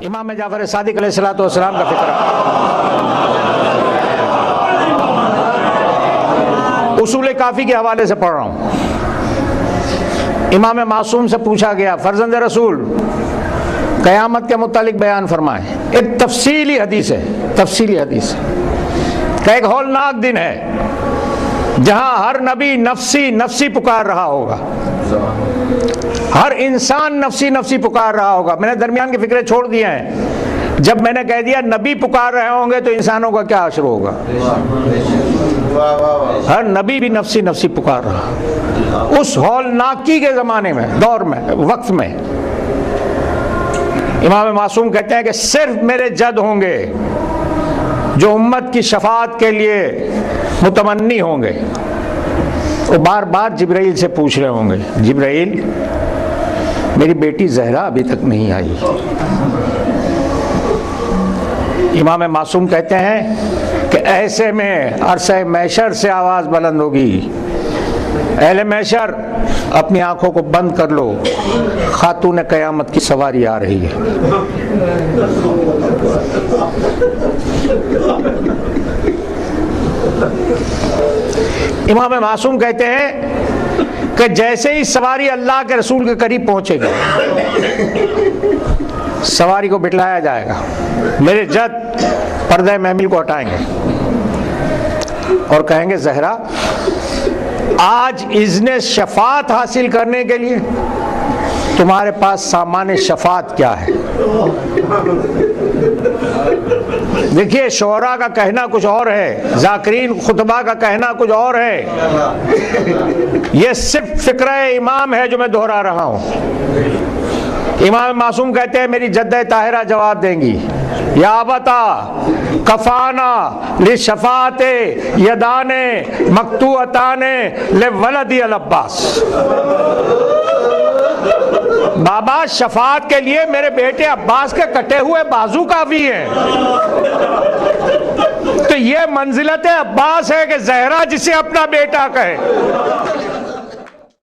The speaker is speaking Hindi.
इमाम जाफर सादिक अलैहिस्सलातु वस्सलाम का फिक्र। उसूल काफ़ी के हवाले से पढ़ रहा हूँ। इमाम मासूम से पूछा गया, फर्जंद रसूल क़यामत के मुतालिक बयान फरमाएं। एक तफसीली हदीस है, तफसीली हदीस का एक हौलनाक दिन है जहां हर नबी नफसी नफसी पुकार रहा होगा, हर इंसान नफसी नफसी पुकार रहा होगा। मैंने दरमियान की फिक्रें छोड़ दिए हैं। जब मैंने कह दिया नबी पुकार रहे होंगे तो इंसानों का क्या असर होगा। हर नबी भी नफसी नफसी पुकार रहा। उस हौलनाकी के ज़माने में, दौर में, वक्त में इमाम मासूम कहते हैं कि सिर्फ मेरे जद होंगे जो उम्मत की शफाअत के लिए मुतमन्नी होंगे। वो बार बार जिब्राइल से पूछ रहे होंगे, जिब्राइल मेरी बेटी ज़हरा अभी तक नहीं आई। इमाम मासूम कहते हैं कि ऐसे में अरसे मैशर से आवाज़ बुलंद होगी, अहले मैशर अपनी आंखों को बंद कर लो, खातून क़यामत की सवारी आ रही है। इमाम मासूम कहते हैं कि जैसे ही सवारी अल्लाह के रसूल के करीब पहुंचेगी, सवारी को बिठलाया जाएगा, मेरे जद पर्दे महमिल को हटाएंगे और कहेंगे ज़हरा आज इज़्ने शफात हासिल करने के लिए तुम्हारे पास सामान्य शफात क्या है। देखिए, शोरा का कहना कुछ और है, ज़ाकिरीन खुतबा का कहना कुछ और है। ये सिर्फ फिक्र इमाम है जो मैं दोहरा रहा हूँ। इमाम मासूम कहते हैं मेरी जद्दे ताहिरा जवाब देंगी, या बता कफाना ले शफाते यदाने मकतूअताने ले वलदी अल अब्बास। बाबा शफात के लिए मेरे बेटे अब्बास के कटे हुए बाजू काफी हैं। तो ये मंजिलत अब्बास है कि ज़हरा जिसे अपना बेटा कहे।